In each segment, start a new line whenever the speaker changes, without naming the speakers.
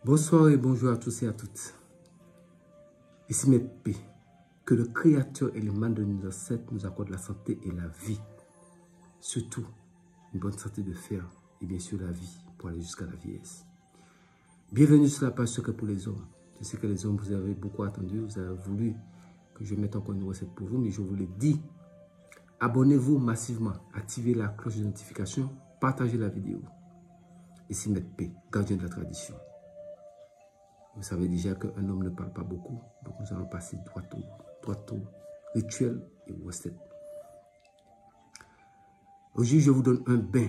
Bonsoir et bonjour à tous et à toutes. Ici Maître P. Que le Créateur et le mal de nos ancêtres nous accordent la santé et la vie. Surtout, une bonne santé de fer et bien sûr la vie pour aller jusqu'à la vieillesse. Bienvenue sur la page Secret pour les hommes. Je sais que les hommes, vous avez beaucoup attendu, vous avez voulu que je mette encore une recette pour vous, mais je vous l'ai dit. Abonnez-vous massivement, activez la cloche de notification, partagez la vidéo. Ici Maître P, gardien de la tradition. Vous savez déjà qu'un homme ne parle pas beaucoup, donc nous allons passer droit au rituel et aux recettes. Aujourd'hui, je vous donne un bain.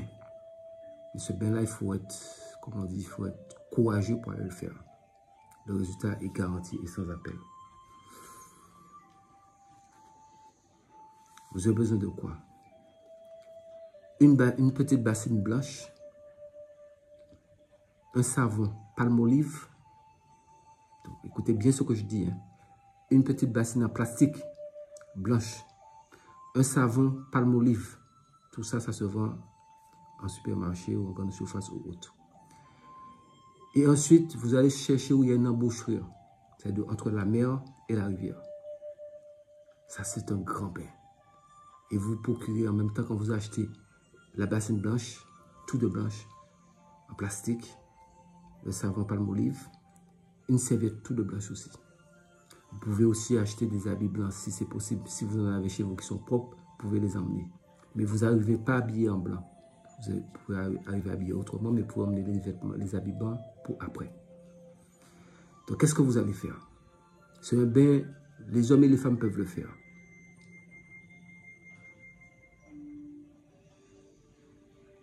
Et ce bain-là, il faut être, comment on dit, il faut être courageux pour aller le faire. Le résultat est garanti et sans appel. Vous avez besoin de quoi? Une petite bassine blanche, un savon palmolive. Donc, écoutez bien ce que je dis. Hein. Une petite bassine en plastique blanche, un savon palmolive. Tout ça, ça se vend en supermarché ou en grande surface ou autre. Et ensuite, vous allez chercher où il y a une embouchure. C'est-à-dire entre la mer et la rivière. Ça, c'est un grand bain. Et vous procurez en même temps quand vous achetez la bassine blanche, tout de blanche, en plastique, le savon palmolive, une serviette tout de blanche aussi. Vous pouvez aussi acheter des habits blancs si c'est possible. Si vous en avez chez vous qui sont propres, vous pouvez les emmener. Mais vous n'arrivez pas habillé en blanc. Vous pouvez arriver habillé autrement, mais vous pouvez emmener les vêtements, les habits blancs pour après. Donc, qu'est-ce que vous allez faire? C'est un bain, les hommes et les femmes peuvent le faire.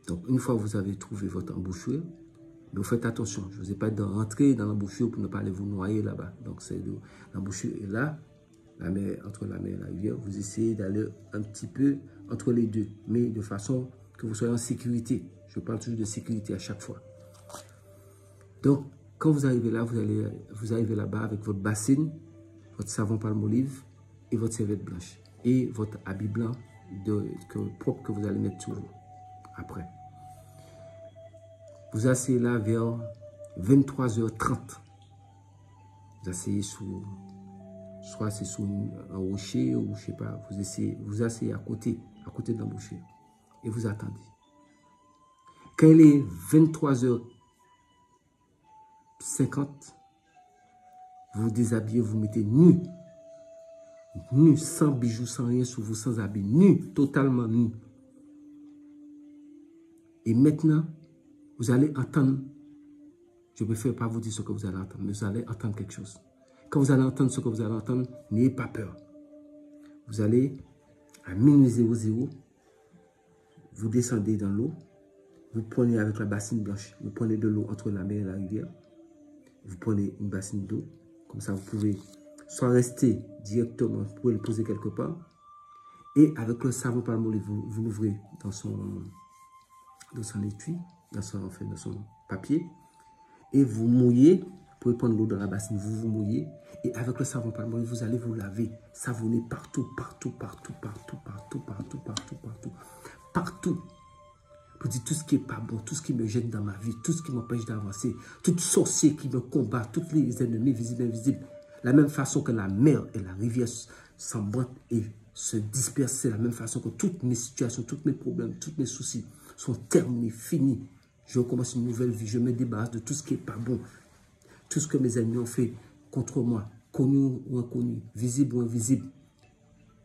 Donc, une fois que vous avez trouvé votre embouchure, mais vous faites attention. Je ne vous ai pas dit de rentrer dans l'embouchure pour ne pas aller vous noyer là-bas. Donc, l'embouchure est là, entre la mer et la rivière. Vous essayez d'aller un petit peu entre les deux, mais de façon que vous soyez en sécurité. Je parle toujours de sécurité à chaque fois. Donc, quand vous arrivez là, vous arrivez là-bas avec votre bassine, votre savon palmolive et votre serviette blanche. Et votre habit blanc propre que vous allez mettre sur vous après. Vous asseyez là vers 23h30. Vous asseyez soit c'est sous un rocher ou je sais pas, vous asseyez à côté de l'embouchure et vous attendez. Quand il est 23h50, vous vous déshabillez, vous mettez nu, sans bijoux, sans rien sur vous, sans habit, nu, totalement nu. Et maintenant, vous allez entendre, je ne préfère pas vous dire ce que vous allez entendre, mais vous allez entendre quelque chose. Quand vous allez entendre ce que vous allez entendre, n'ayez pas peur. Vous allez, à minuit 00, vous descendez dans l'eau, vous prenez avec la bassine blanche, vous prenez de l'eau entre la mer et la rivière, vous prenez une bassine d'eau, comme ça vous pouvez soit rester directement, vous pouvez le poser quelque part, et avec le savon palmolive, vous l'ouvrez dans son étui, dans son papier, et vous mouillez, vous pouvez prendre l'eau dans la bassine, vous mouillez, et avec le savon palmolive, vous allez vous laver, savonner partout. Pour dire tout ce qui n'est pas bon, tout ce qui me gêne dans ma vie, tout ce qui m'empêche d'avancer, tout sorcier qui me combat, tous les ennemis visibles et invisibles. La même façon que la mer et la rivière s'emboîtent et se dispersent, c'est la même façon que toutes mes situations, tous mes problèmes, tous mes soucis sont terminés, finis. Je recommence une nouvelle vie, je me débarrasse de tout ce qui n'est pas bon. Tout ce que mes ennemis ont fait contre moi, connu ou inconnu, visible ou invisible.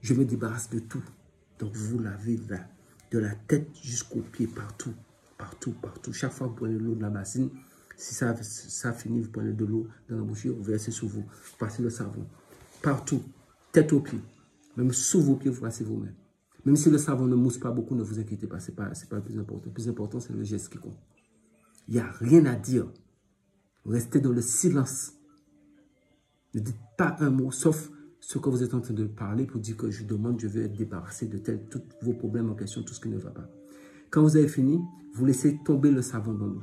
Je me débarrasse de tout. Donc vous lavez là, de la tête jusqu'aux pieds, partout. Chaque fois que vous prenez l'eau de la bassine, si ça finit, vous prenez de l'eau dans la bouche, vous versez sur vous, vous passez le savon. Partout, tête aux pieds. Même sous vos pieds, vous passez vous-même. Même si le savon ne mousse pas beaucoup, ne vous inquiétez pas, ce n'est pas le plus important. Le plus important, c'est le geste qui compte. Il n'y a rien à dire. Restez dans le silence. Ne dites pas un mot, sauf ce que vous êtes en train de parler pour dire que je demande, je veux être débarrassé de tous vos problèmes en question, tout ce qui ne va pas. Quand vous avez fini, vous laissez tomber le savon dans l'eau.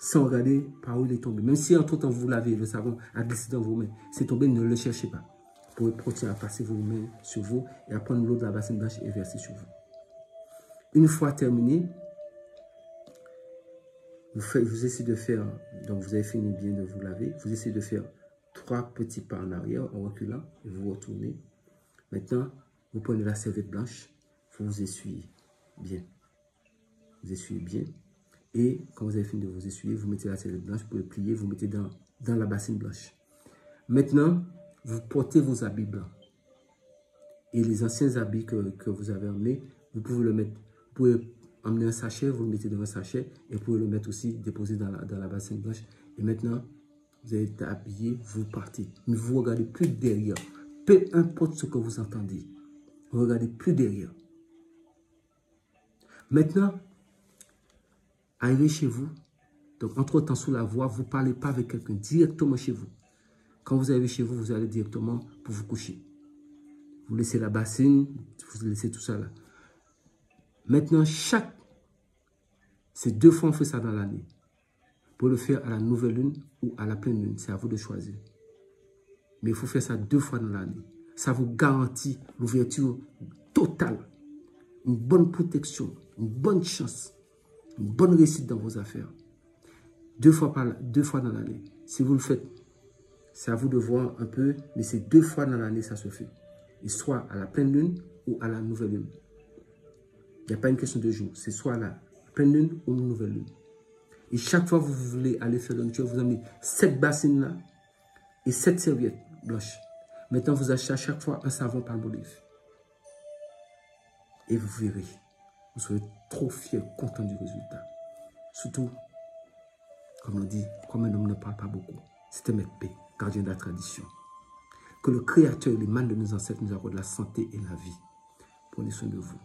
Sans regarder par où il est tombé. Même si entre-temps vous lavez, le savon a glissé dans vos mains, c'est tombé, ne le cherchez pas. Vous pouvez continuer à passer vos mains sur vous et à prendre l'eau de la bassine blanche et verser sur vous. Une fois terminé, vous essayez de faire, donc vous avez fini bien de vous laver, vous essayez de faire 3 petits pas en arrière en reculant et vous retournez. Maintenant, vous prenez la serviette blanche, vous vous essuyez bien. Vous essuyez bien. Et quand vous avez fini de vous essuyer, vous mettez la serviette blanche pour le plier, vous mettez dans la bassine blanche. Maintenant, vous portez vos habits blancs. Et les anciens habits que vous avez emmenés, vous pouvez le mettre, vous pouvez emmener un sachet, vous le mettez dans un sachet et vous pouvez le mettre aussi, déposer dans la bassine blanche. Et maintenant, vous avez été habillé, vous partez. Mais vous ne regardez plus derrière. Peu importe ce que vous entendez. Vous ne regardez plus derrière. Maintenant, arrivez chez vous. Donc, entre-temps, sous la voie, vous ne parlez pas avec quelqu'un directement chez vous. Quand vous arrivez chez vous, vous allez directement pour vous coucher. Vous laissez la bassine, vous laissez tout ça là. Maintenant, c'est 2 fois on fait ça dans l'année. Pour le faire à la nouvelle lune ou à la pleine lune, c'est à vous de choisir. Mais il faut faire ça 2 fois dans l'année. Ça vous garantit l'ouverture totale, une bonne protection, une bonne chance, une bonne réussite dans vos affaires. 2 fois dans l'année. Si vous le faites, c'est à vous de voir un peu, mais c'est 2 fois dans l'année ça se fait. Et soit à la pleine lune ou à la nouvelle lune. Il n'y a pas une question de jour. C'est soit à la pleine lune ou une nouvelle lune. Et chaque fois que vous voulez aller faire le rituel, vous amenez 7 bassines là et 7 serviettes blanches. Maintenant, vous achetez à chaque fois un savon Palmolive. Et vous verrez, vous serez trop fiers, contents du résultat. Surtout, comme on dit, comme un homme ne parle pas beaucoup, c'était Maître P, gardien de la tradition. Que le Créateur et les mânes de nos ancêtres nous accordent la santé et la vie. Prenez soin de vous.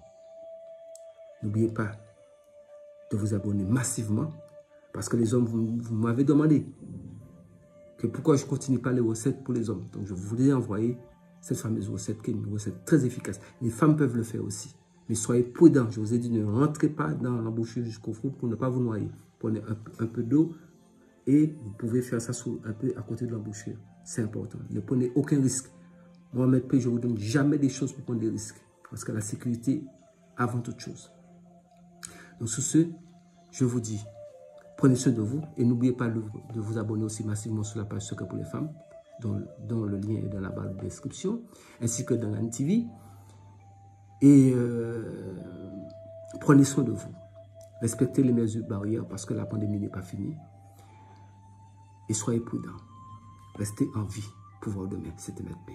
N'oubliez pas de vous abonner massivement parce que les hommes, vous m'avez demandé que pourquoi je ne continue pas les recettes pour les hommes. Donc, je voulais envoyer cette fameuse recette qui est une recette très efficace. Les femmes peuvent le faire aussi. Mais soyez prudents. Je vous ai dit, ne rentrez pas dans l'embouchure jusqu'au fond pour ne pas vous noyer. Prenez un peu d'eau et vous pouvez faire ça un peu à côté de l'embouchure. C'est important. Ne prenez aucun risque. Moi, Maître P, je ne vous donne jamais des choses pour prendre des risques. Parce que la sécurité avant toute chose. Donc, sur ce, je vous dis, prenez soin de vous et n'oubliez pas de vous abonner aussi massivement sur la page Secret pour les femmes, dont le lien est dans la barre de description, ainsi que dans la TV. Et prenez soin de vous. Respectez les mesures barrières parce que la pandémie n'est pas finie. Et soyez prudents. Restez en vie. Pouvoir demain, c'était Maître P.